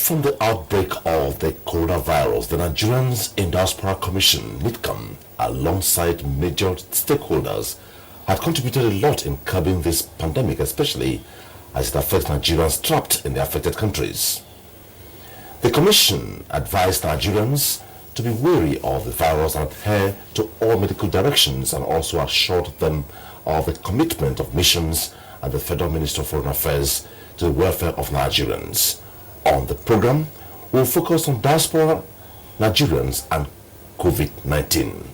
from the outbreak of the coronavirus, the Nigerians in Diaspora Commission, NIDCOM, alongside major stakeholders, had contributed a lot in curbing this pandemic, especially as it affects Nigerians trapped in the affected countries. The Commission advised Nigerians to be wary of the virus and adhere to all medical directions, and also assured them of the commitment of missions and the Federal Minister of Foreign Affairs to the welfare of Nigerians. On the program, we'll focus on diaspora, Nigerians, and COVID-19.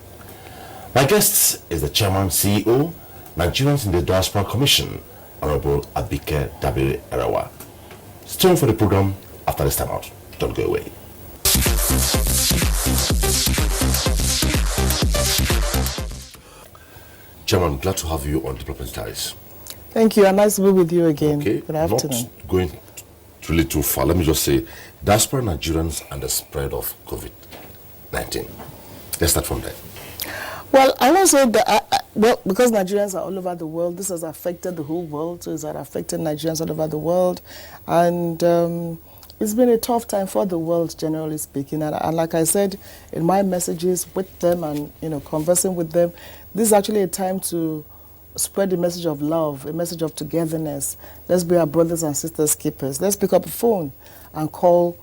My guest is the Chairman CEO, Nigerians in the Diaspora Commission, Honorable Abike Dabiri-Erewa. Stay on for the program after this time out. Don't go away. Chairman, glad to have you on Development Ties. Thank you, and nice to be with you again. Okay, good afternoon. Not going really too far, let me just say, diaspora Nigerians and the spread of COVID-19. Let's start from there. Well, I want to say that, because Nigerians are all over the world, this has affected the whole world, so it's affected Nigerians all over the world, and it's been a tough time for the world, generally speaking, and like I said in my messages with them and, conversing with them, this is actually a time to spread the message of love, a message of togetherness. Let's be our brothers and sisters keepers. Let's pick up a phone and call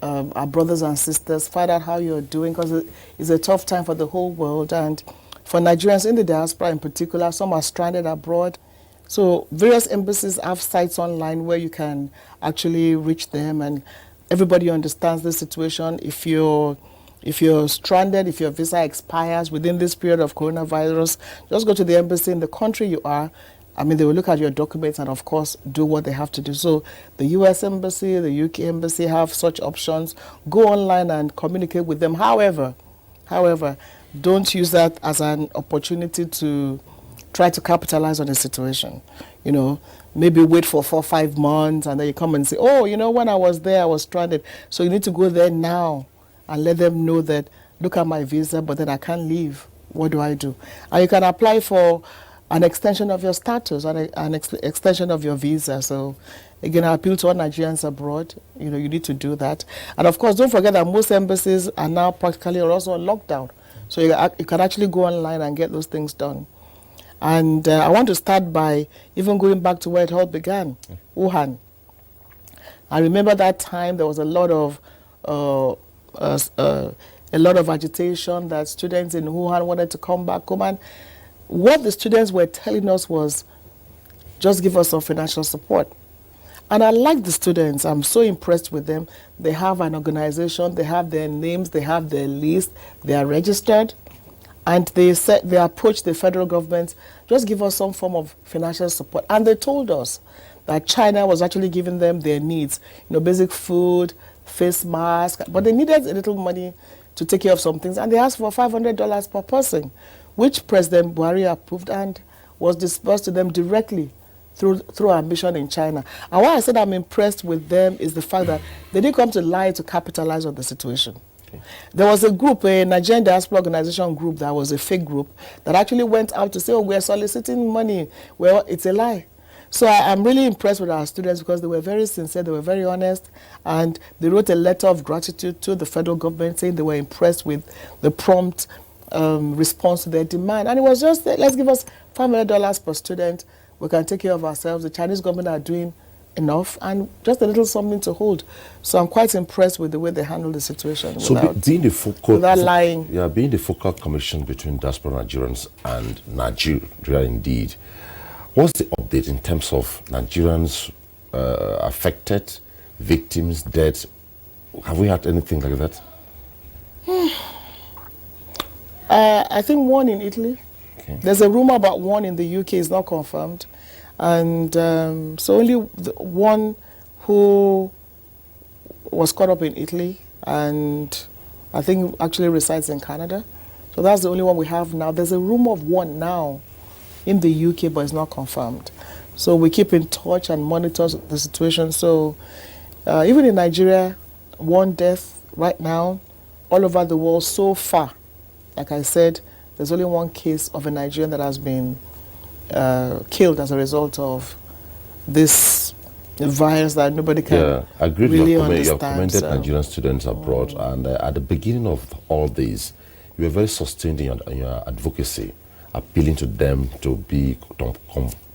our brothers and sisters, find out how you're doing, because it's a tough time for the whole world, and for Nigerians in the diaspora in particular. Some are stranded abroad. So various embassies have sites online where you can actually reach them, and everybody understands the situation. If you're stranded, if your visa expires within this period of coronavirus, just go to the embassy in the country you are. I mean, they will look at your documents and, of course, do what they have to do. So the U.S. Embassy, the U.K. Embassy have such options. Go online and communicate with them. However, don't use that as an opportunity to try to capitalize on the situation. Maybe wait for 4 or 5 months and then you come and say, oh, when I was there, I was stranded. So you need to go there now and let them know that, look at my visa, but then I can't leave. What do I do? And you can apply for an extension of your status, an extension of your visa. So again, I appeal to all Nigerians abroad. You need to do that. And of course, don't forget that most embassies are now practically also on lockdown. So you can actually go online and get those things done. And I want to start by even going back to where it all began, Wuhan. I remember that time there was a lot of agitation that students in Wuhan wanted to come back home. And what the students were telling us was, just give us some financial support. And I like the students. I'm so impressed with them. They have an organization, they have their names, they have their list, they are registered. And they approached the federal government, just give us some form of financial support. And they told us that China was actually giving them their needs, basic food, face mask, but they needed a little money to take care of some things. And they asked for $500 per person, which President Buhari approved and was disbursed to them directly through our mission in China. And why I said I'm impressed with them is the fact that they didn't come to lie to capitalize on the situation. There was a group, a Nigerian diaspora organization group that was a fake group that actually went out to say, oh, we're soliciting money. Well, it's a lie. So I'm really impressed with our students because they were very sincere, they were very honest, and they wrote a letter of gratitude to the federal government saying they were impressed with the prompt response to their demand. And it was just, let's give us $500 per student. We can take care of ourselves. The Chinese government are doing enough, and just a little something to hold. So I'm quite impressed with the way they handled the situation. So being the without lying. Yeah, being the focal commission between diaspora Nigerians and Nigeria indeed, what's the update in terms of Nigerians affected, victims, dead? Have we had anything like that? I think one in Italy. Okay. There's a rumor about one in the UK, it's not confirmed. And so only one who was caught up in Italy, and I think actually resides in Canada. So that's the only one we have now. There's a rumor of one now in the UK, but it's not confirmed. So we keep in touch and monitor the situation. So even in Nigeria, one death right now, all over the world so far. Like I said, there's only one case of a Nigerian that has been killed as a result of this a virus that nobody can I agree. really You understand. have commended So. Nigerian students abroad, and at the beginning of all this, you were very sustained in your advocacy, appealing to them to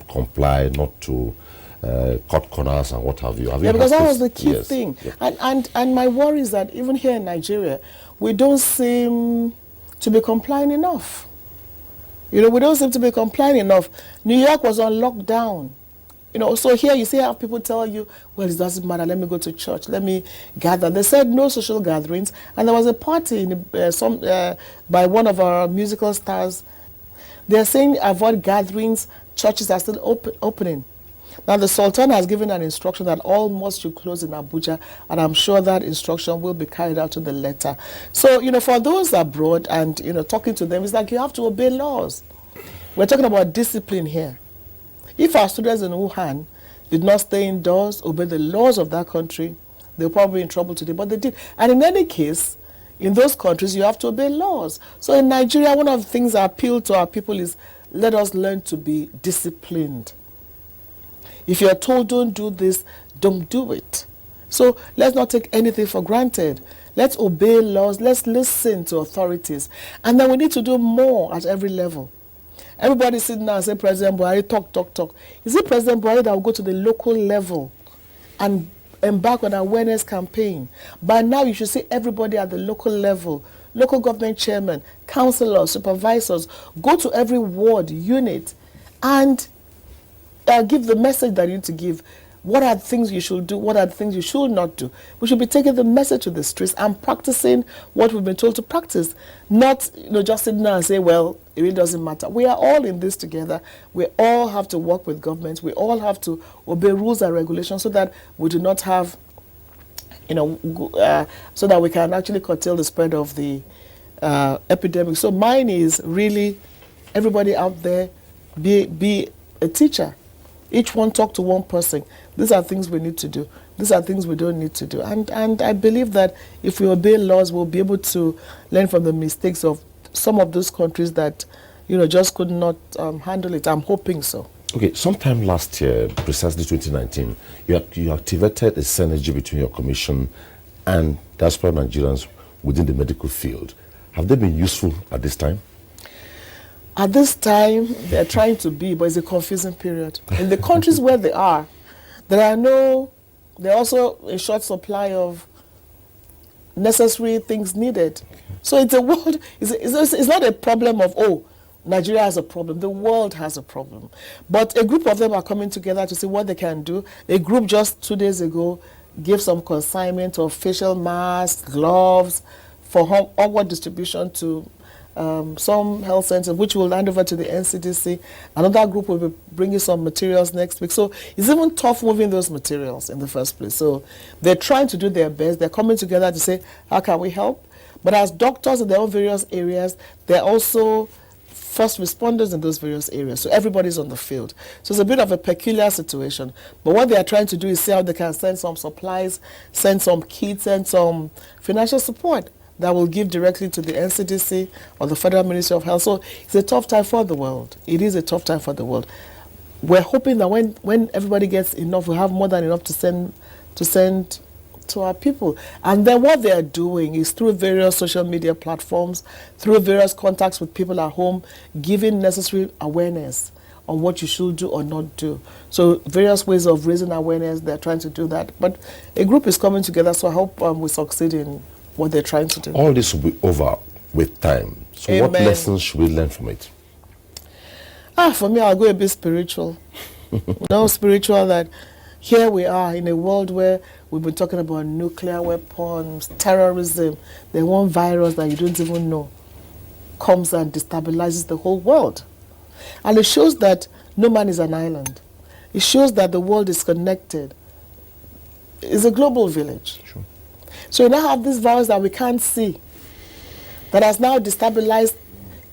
comply, not to cut corners and what have you. Have you Because that had was the key yes. thing. Yep. And my worry is that even here in Nigeria, we don't seem to be complying enough. We don't seem to be complying enough. New York was on lockdown. So here you see how people tell you, well, it doesn't matter, let me go to church, let me gather. They said no social gatherings, and there was a party by one of our musical stars. They're saying avoid gatherings, churches are still opening. Now the Sultan has given an instruction that all mosques should close in Abuja, and I'm sure that instruction will be carried out to the letter. So, for those abroad and, talking to them, it's like you have to obey laws. We're talking about discipline here. If our students in Wuhan did not stay indoors, obey the laws of that country, they were probably in trouble today, but they did. And in any case, in those countries, you have to obey laws. So in Nigeria, one of the things I appeal to our people is, let us learn to be disciplined. If you're told don't do this, don't do it. So let's not take anything for granted. Let's obey laws. Let's listen to authorities. And then we need to do more at every level. Everybody sitting down and say, President Buhari, talk. Is it President Buhari that will go to the local level and embark on an awareness campaign? By now, you should see everybody at the local level, local government chairman, councillors, supervisors, go to every ward, unit, and give the message that you need to give. What are the things you should do? What are the things you should not do? We should be taking the message to the streets and practicing what we've been told to practice. Not, just sitting down and say, well, it really doesn't matter. We are all in this together. We all have to work with governments. We all have to obey rules and regulations so that we do not have, so that we can actually curtail the spread of the epidemic. So mine is really, everybody out there, be a teacher. Each one talk to one person. These are things we need to do. These are things we don't need to do. And I believe that if we obey laws, we'll be able to learn from the mistakes of some of those countries that, just could not handle it. I'm hoping so. Okay, sometime last year, precisely 2019, you activated a synergy between your commission and Diaspora Nigerians within the medical field. Have they been useful at this time? At this time, they're trying to be, but it's a confusing period. In the countries where they are, they're also a short supply of necessary things needed. So it's a world, it's not a problem of, Nigeria has a problem. The world has a problem. But a group of them are coming together to see what they can do. A group just 2 days ago gave some consignment of facial masks, gloves for onward distribution to some health centers, which will hand over to the NCDC. Another group will be bringing some materials next week. So it's even tough moving those materials in the first place. So they're trying to do their best. They're coming together to say, how can we help? But as doctors in their own various areas, they're also first responders in those various areas. So everybody's on the field. So it's a bit of a peculiar situation. But what they are trying to do is see how they can send some supplies, send some kits, send some financial support that will give directly to the NCDC or the Federal Ministry of Health. So it's a tough time for the world. It is a tough time for the world. We're hoping that when everybody gets enough, we'll have more than enough to send to our people. And then what they are doing is through various social media platforms, through various contacts with people at home, giving necessary awareness on what you should do or not do. So various ways of raising awareness, they're trying to do that. But a group is coming together, so I hope we succeed in what they're trying to do. All this will be over with time. So Amen. What lessons should we learn from it? For me, I'll go a bit spiritual. Spiritual that here we are in a world where we've been talking about nuclear weapons, terrorism. There's one virus that you don't even know comes and destabilizes the whole world. And it shows that no man is an island. It shows that the world is connected. It's a global village. Sure. So you now have this virus that we can't see, that has now destabilized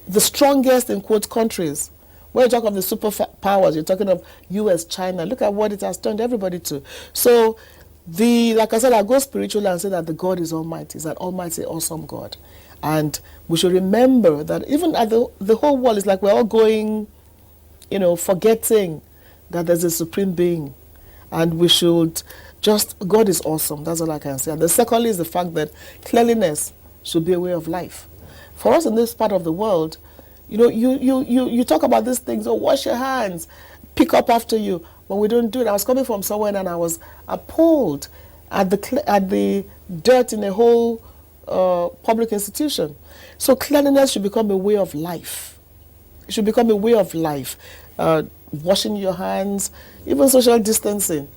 the strongest, in quotes, countries. When you talk of the superpowers, you're talking of US, China. Look at what it has turned everybody to. So, like I said, I go spiritual and say that the God is almighty. He's an almighty, awesome God. And we should remember that even at the whole world is like we're all going, forgetting that there's a supreme being. And we should God is awesome. That's all I can say. And the secondly is the fact that cleanliness should be a way of life. For us in this part of the world, you talk about these things, wash your hands, pick up after you, but we don't do it. I was coming from somewhere and I was appalled at the dirt in a whole public institution. So cleanliness should become a way of life. It should become a way of life. Washing your hands, even social distancing.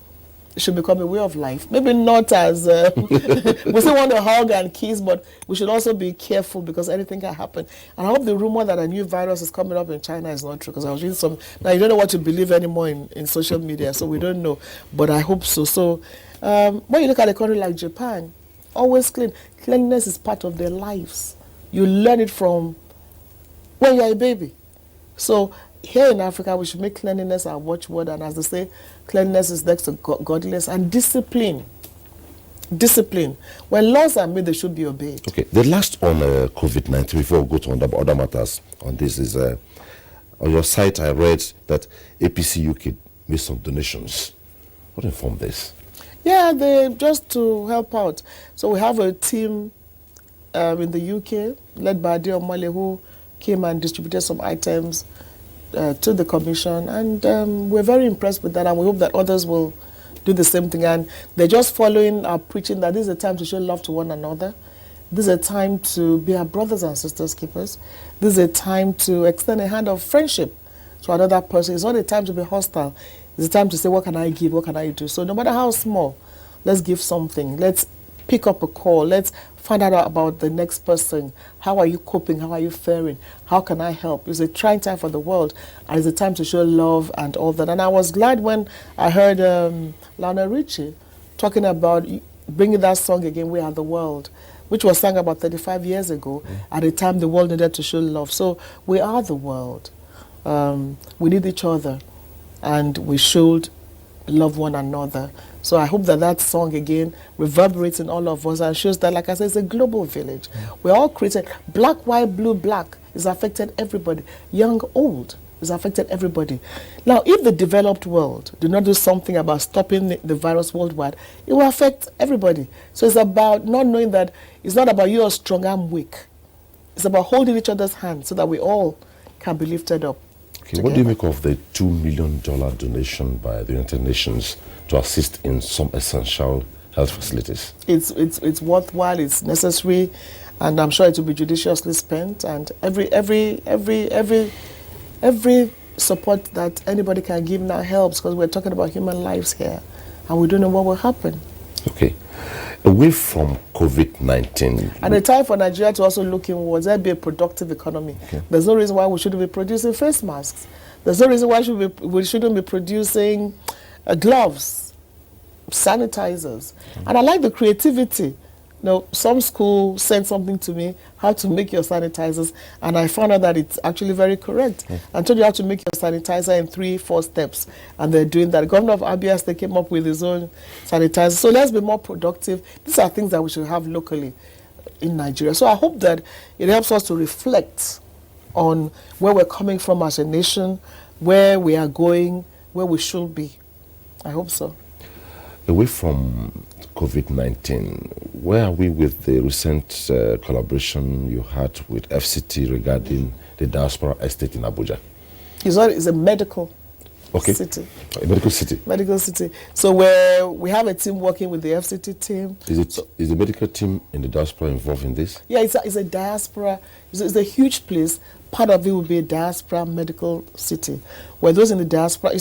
It should become a way of life. Maybe not as, we still want to hug and kiss, but we should also be careful because anything can happen. And I hope the rumor that a new virus is coming up in China is not true, because I was reading now you don't know what to believe anymore in social media, so we don't know, but I hope so. So when you look at a country like Japan, always clean. Cleanliness is part of their lives. You learn it from when you're a baby. So here in Africa, we should make cleanliness our watchword, and as they say, cleanliness is next to godliness, and discipline. Discipline. When laws are made, they should be obeyed. Okay, the last on COVID-19, before we go to other matters on this, is on your site I read that APC UK made some donations. What informed this? Yeah, they just to help out. So we have a team in the UK, led by Adiomo, who came and distributed some items to the commission, and we're very impressed with that, and we hope that others will do the same thing. And they're just following our preaching that this is a time to show love to one another. This is a time to be our brothers and sisters keepers. This is a time to extend a hand of friendship to another person. It's not a time to be hostile. It's a time to say, what can I give? What can I do? So no matter how small, let's give something. Let's pick up a call. Let's find out about the next person. How are you coping? How are you faring? How can I help? It's a trying time for the world, and it's a time to show love and all that. And I was glad when I heard Lionel Richie talking about bringing that song again, We Are the World, which was sung about 35 years ago, at a time the world needed to show love. So we are the world. We need each other, and we should love one another. So I hope that that song again reverberates in all of us and shows that, like I said, it's a global village. We're all created. Black, white, blue, black is affected everybody. Young, old is affected everybody. Now, if the developed world do not do something about stopping the virus worldwide, it will affect everybody. So it's about not knowing that it's not about you are strong, I'm weak. It's about holding each other's hands so that we all can be lifted up. Okay, what do you make of the $2 million donation by the United Nations to assist in some essential health facilities? It's worthwhile, it's necessary, and I'm sure it will be judiciously spent. And every support that anybody can give now helps, because we're talking about human lives here, and we don't know what will happen. Okay. Away from COVID-19. And a time for Nigeria to also look inwards, there be a productive economy. Okay. There's no reason why we shouldn't be producing face masks. There's no reason why we shouldn't be producing gloves, sanitizers. And I like the creativity. Some school sent something to me, how to make your sanitizers, and I found out that it's actually very correct. I told you how to make your sanitizer in 3-4 steps, and they're doing that. The governor of Abia, they came up with his own sanitizer. So let's be more productive. These are things that we should have locally in Nigeria. So I hope that it helps us to reflect on where we're coming from as a nation, where we are going, where we should be. I hope so. Away from COVID-19, where are we with the recent collaboration you had with FCT regarding the Diaspora estate in Abuja? It's a medical city. A medical city. Medical city. So we have a team working with the FCT team. Is the medical team in the Diaspora involved in this? Yeah, it's a Diaspora. It's a huge place. Part of it will be a Diaspora medical city, where those in the Diaspora,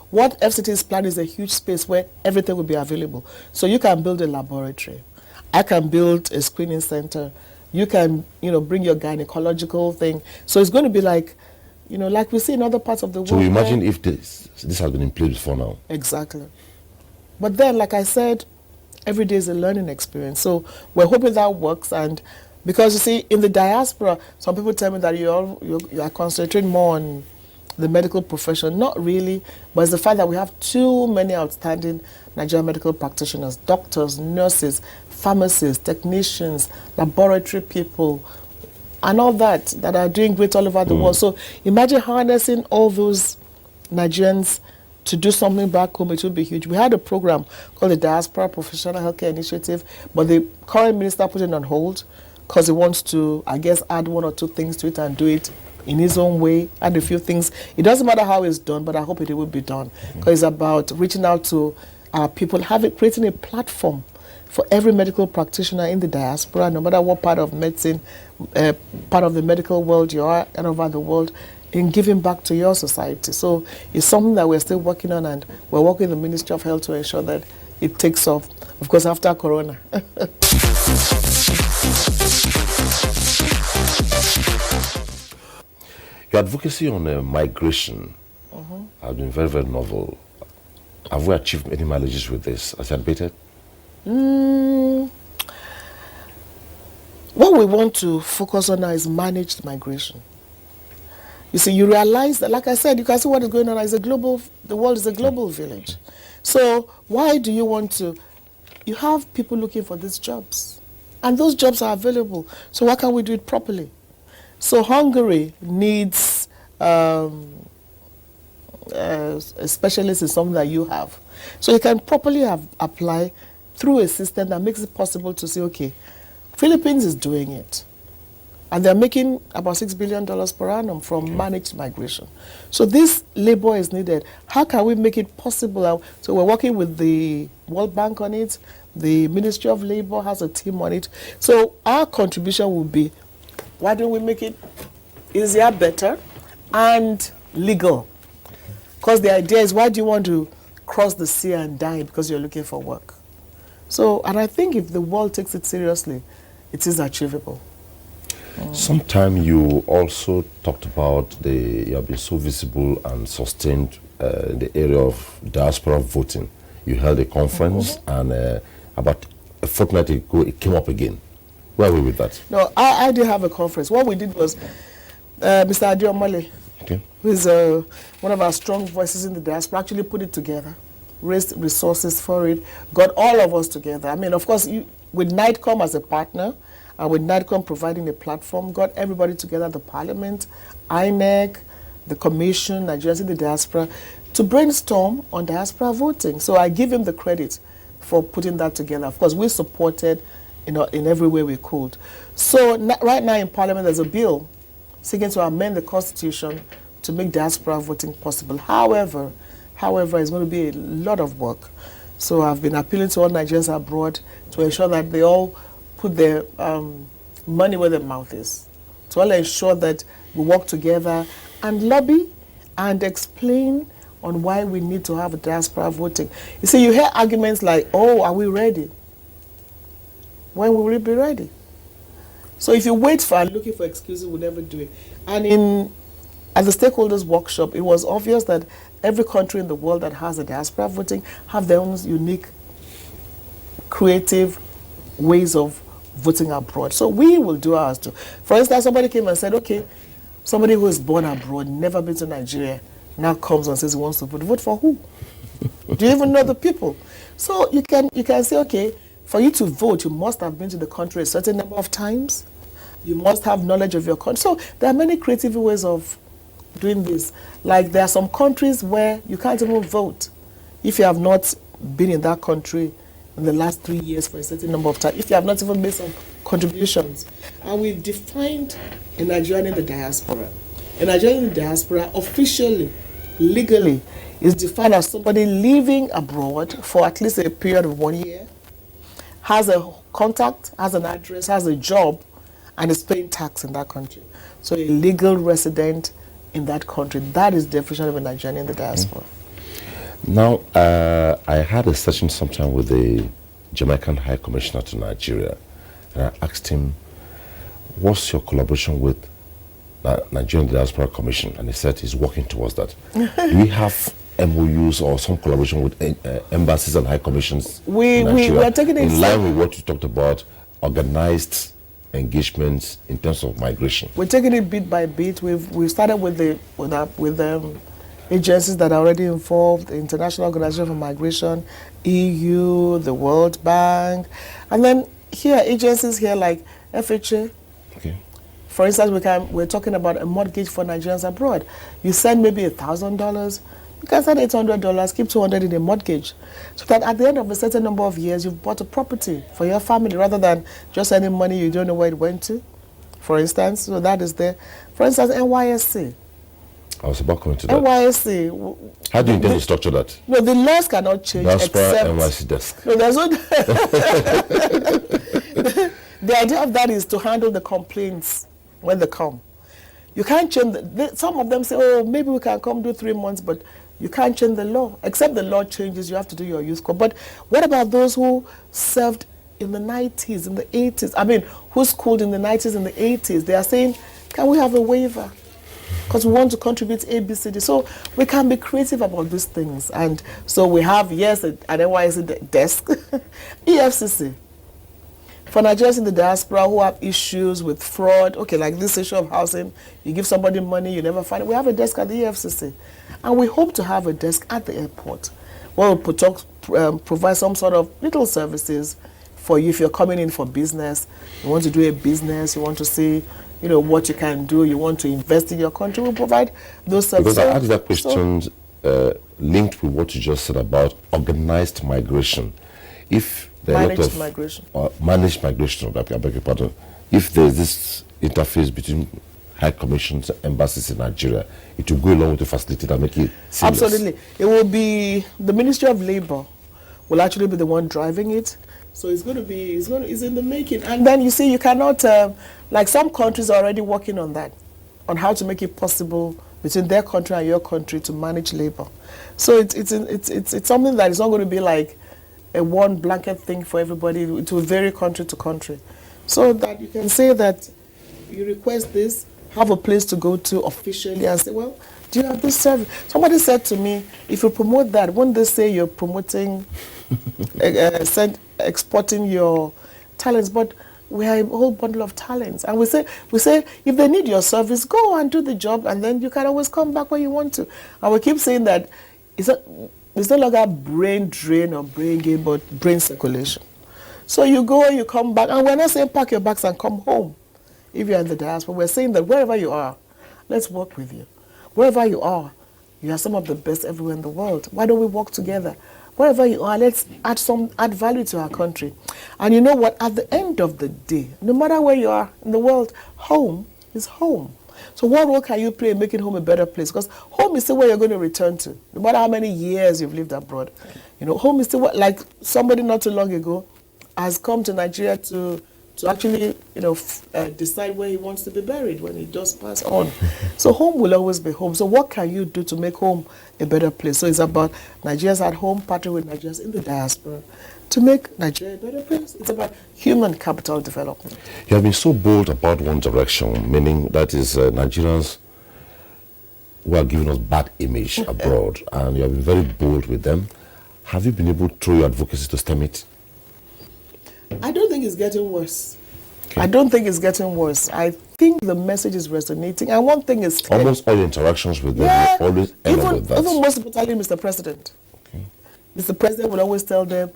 what FCT's plan is a huge space where everything will be available. So you can build a laboratory. I can build a screening center. You can, bring your gynecological thing. So it's going to be like, like we see in other parts of the world. So imagine if this has been in place before now. Exactly. But then, like I said, every day is a learning experience. So we're hoping that works. And because, you see, in the Diaspora, some people tell me that you are concentrating more on the medical profession. Not really, but it's the fact that we have too many outstanding Nigerian medical practitioners, doctors, nurses, pharmacists, technicians, laboratory people, and all that are doing great all over the world. So imagine harnessing all those Nigerians to do something back home, it would be huge. We had a program called the Diaspora Professional Healthcare Initiative, but the current minister put it on hold because he wants to, I guess, add one or two things to it and do it in his own way, add a few things. It doesn't matter how it's done, but I hope it will be done, because it's about reaching out to our people, creating a platform for every medical practitioner in the diaspora, no matter what part of medicine, part of the medical world you are, and over the world, in giving back to your society. So it's something that we're still working on, and we're working with the Ministry of Health to ensure that it takes off, of course, after Corona. Your advocacy on migration has been very, very novel. Have we achieved any mileages with this as admitted? What we want to focus on now is managed migration. You see, you realize that, like I said, you can see what is going on. The world is a global village. So why do you want to? You have people looking for these jobs, and those jobs are available. So why can't we do it properly? So Hungary needs a specialist in something that you have. So you can properly apply through a system that makes it possible to say, okay, Philippines is doing it, and they're making about $6 billion per annum from managed migration. So this labor is needed. How can we make it possible? So we're working with the World Bank on it. The Ministry of Labor has a team on it. So our contribution will be, why don't we make it easier, better, and legal? Because the idea is, why do you want to cross the sea and die because you're looking for work? So, and I think if the world takes it seriously, it is achievable. Sometime you also talked about you have been so visible and sustained in the area of diaspora voting. You held a conference, and about a fortnight ago it came up again. Where are we with that? No, I did have a conference. What we did was, Mr. Adiomale, who is one of our strong voices in the diaspora, actually put it together, raised resources for it, got all of us together. I mean, of course, with NIDCOM as a partner, and with NIDCOM providing a platform, got everybody together, the Parliament, INEC, the Commission, Nigerians in the diaspora, to brainstorm on diaspora voting. So I give him the credit for putting that together. Of course, we supported in every way we could. So right now in Parliament, there's a bill seeking to amend the Constitution to make diaspora voting possible. However, it's going to be a lot of work. So I've been appealing to all Nigerians abroad to ensure that they all put their money where their mouth is, to all ensure that we work together and lobby and explain on why we need to have a diaspora voting. You see, you hear arguments like, oh, are we ready? When will we be ready? So if you wait for and looking for excuses, we'll never do it. And at the stakeholders workshop, it was obvious that every country in the world that has a diaspora voting have their own unique, creative ways of voting abroad. So we will do ours too. For instance, somebody came and said, okay, somebody who is born abroad, never been to Nigeria, now comes and says he wants to vote. Vote for who? Do you even know the people? So you can say, okay, for you to vote, you must have been to the country a certain number of times. You must have knowledge of your country. So there are many creative ways of doing this. Like there are some countries where you can't even vote if you have not been in that country in the last 3 years for a certain number of time, if you have not even made some contributions. And we defined a Nigerian in the diaspora. A Nigerian in the diaspora officially, legally, is defined as somebody living abroad for at least a period of 1 year, has a contact, has an address, has a job, and is paying tax in that country. So a legal resident in that country. That is the definition of a Nigerian in the diaspora. Now, I had a session sometime with the Jamaican High Commissioner to Nigeria, and I asked him, what's your collaboration with Nigerian Diaspora Commission? And he said he's working towards that. Do we have MOUs or some collaboration with embassies and high commissions? We are taking it in line with what you talked about, organized engagements in terms of migration. We're taking it bit by bit. We've started with agencies that are already involved, the International Organization for Migration, EU, the World Bank, and then agencies here like FHA. Okay. For instance, we're talking about a mortgage for Nigerians abroad. You send maybe $1,000, You can send $800, keep $200 in a mortgage, so that at the end of a certain number of years, you've bought a property for your family rather than just sending money you don't know where it went to, for instance. So that is there. For instance, NYSC. I was about coming to that. NYSC. How do you intend to structure that? No, the laws cannot change. Diaspora except NYSC desk. No, there's no. The idea of that is to handle the complaints when they come. You can't change. Some of them say, "Oh, maybe we can come do 3 months," but you can't change the law. Except the law changes, you have to do your youth corps. But what about those who served in the 90s, in the 80s? I mean, who schooled in the 90s and the 80s? They are saying, "Can we have a waiver? Because we want to contribute ABCD." So we can be creative about these things. And so we have, yes, an NYSC desk, EFCC. For Nigerians in the diaspora who have issues with fraud, okay, like this issue of housing, you give somebody money, you never find it. We have a desk at the EFCC. And we hope to have a desk at the airport where we'll provide some sort of little services for you if you're coming in for business. You want to do a business, you want to see, what you can do, you want to invest in your country, we'll provide those services. Because I asked that question linked with what you just said about organized migration. If managed migration. Managed migration, I beg your pardon. If there's this interface between high commissions and embassies in Nigeria, it will go along with the facility and make it seamless. Absolutely. It will be the Ministry of Labor will actually be the one driving it. So it's in the making. And then you see, you cannot, like some countries are already working on that, on how to make it possible between their country and your country to manage labor. So it's something that is not going to be like a one blanket thing for everybody. It will vary country to country. So that you can say that you request this, have a place to go to officially and say, well, do you have this service? Somebody said to me, if you promote that, wouldn't they say you're promoting, exporting your talents? But we have a whole bundle of talents. And we say, if they need your service, go and do the job, and then you can always come back when you want to. And we keep saying that it's no longer brain drain or brain gain, but brain circulation. So you go, you come back, and we're not saying pack your bags and come home if you're in the diaspora. We're saying that wherever you are, let's work with you. Wherever you are some of the best everywhere in the world. Why don't we work together? Wherever you are, let's add value to our country. And you know what? At the end of the day, no matter where you are in the world, home is home. So what role can you play in making home a better place? Because home is still where you're going to return to, no matter how many years you've lived abroad. Home is still like somebody not too long ago has come to Nigeria to actually, decide where he wants to be buried when he does pass on. So home will always be home. So what can you do to make home a better place? So it's about Nigerians at home, partnering with Nigerians in the diaspora to make Nigeria a better place. It's about human capital development. You have been so bold about one direction, meaning that is Nigerians who are giving us bad image abroad, and you have been very bold with them. Have you been able through your advocacy to stem it? I don't think it's getting worse. Okay. I don't think it's getting worse. I think the message is resonating. And one thing is clear. Almost all your interactions with them will always end up with that. Even most importantly, Mr. President. Okay. Mr. President will always tell them,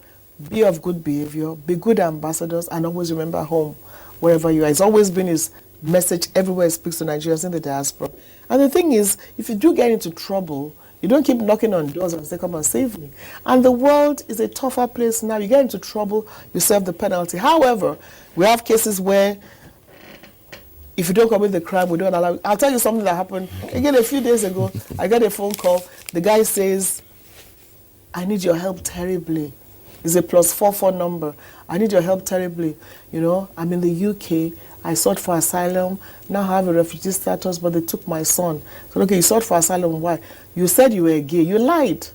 be of good behavior, be good ambassadors, and always remember home, wherever you are. It's always been his message everywhere he speaks to Nigerians in the diaspora. And the thing is, if you do get into trouble, you don't keep knocking on doors and say, come and save me. And the world is a tougher place now. You get into trouble, you serve the penalty. However, we have cases where if you don't commit the crime, we don't allow. I'll tell you something that happened. Again, a few days ago, I got a phone call. The guy says, I need your help terribly. It's a +44 number. I need your help terribly. I'm in the UK. I sought for asylum. Now I have a refugee status, but they took my son. So, okay, you sought for asylum. Why? You said you were gay. You lied.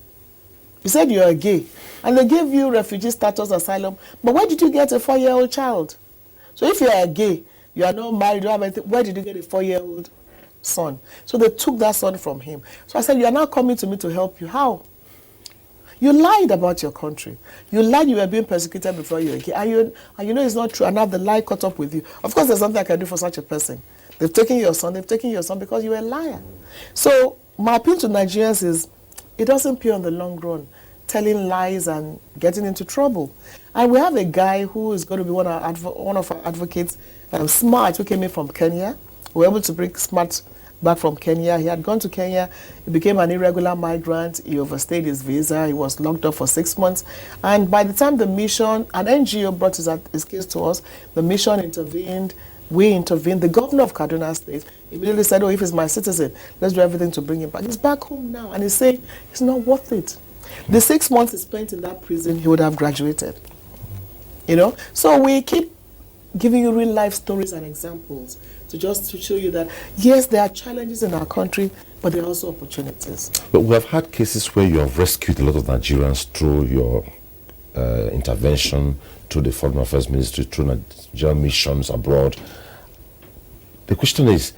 You said you were gay. And they gave you refugee status, asylum. But where did you get a 4-year-old child? So if you are gay, you are not married, you don't have anything, where did you get a 4-year-old son? So they took that son from him. So I said, you are now coming to me to help you. How? You lied about your country. You lied you were being persecuted before you were gay. And you know it's not true. And now the lie caught up with you. Of course, there's something I can do for such a person. They've taken your son because you were a liar. So my appeal to Nigerians is, it doesn't pay on the long run, telling lies and getting into trouble. And we have a guy who is going to be one of our advocates, Smart, who came in from Kenya. We were able to bring Smart back from Kenya. He had gone to Kenya. He became an irregular migrant. He overstayed his visa. He was locked up for 6 months. And by the time the mission, an NGO brought his case to us, the mission intervened. We intervened. The governor of Kaduna State immediately said, oh, if he's my citizen, let's do everything to bring him back. He's back home now. And he's saying it's not worth it. The 6 months he spent in that prison, he would have graduated. You know? So we keep giving you real life stories and examples to show you that, yes, there are challenges in our country, but there are also opportunities. But we have had cases where you have rescued a lot of Nigerians through your intervention, through the Foreign Affairs Ministry, through Nigerian missions abroad. The question is,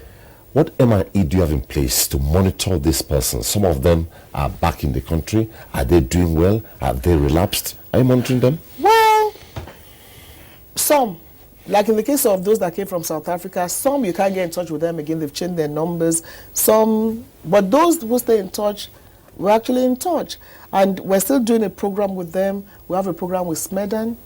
what MIE do you have in place to monitor these persons? Some of them are back in the country. Are they doing well? Have they relapsed? Are you monitoring them? Well, some. Like in the case of those that came from South Africa, some you can't get in touch with them again. They've changed their numbers. Some, but those who stay in touch, we're actually in touch. And we're still doing a program with them. We have a program with Smedan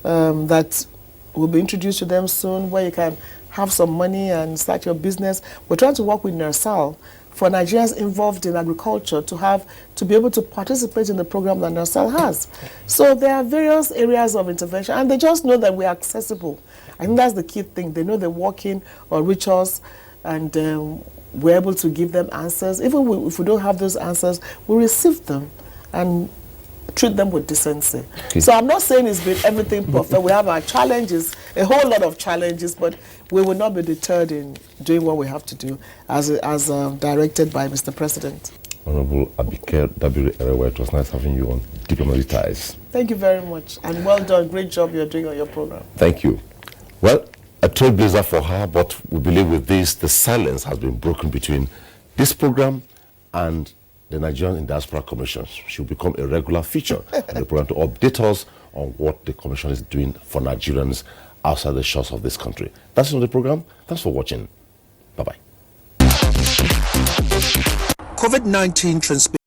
that will be introduced to them soon, where you can have some money and start your business. We're trying to work with NERSAL for Nigerians involved in agriculture to be able to participate in the program that NERSAL has. So there are various areas of intervention, and they just know that we're accessible. I think that's the key thing. They know they walk in or reach us, and we're able to give them answers. Even if we don't have those answers, we receive them and treat them with decency. Okay. So I'm not saying it's been everything perfect. We have our challenges, a whole lot of challenges, but we will not be deterred in doing what we have to do as directed by Mr. President. Honorable Abike Dabiri-Erewa, it was nice having you on Diplomatic Ties. Thank you very much, and well done. Great job you're doing on your program. Thank you. Well, a trailblazer for her, but we believe with this, the silence has been broken between this program and the Nigerian Diaspora Commission. She will become a regular feature in the program to update us on what the Commission is doing for Nigerians outside the shores of this country. That's it on the program. Thanks for watching. Bye-bye. COVID-19 transmission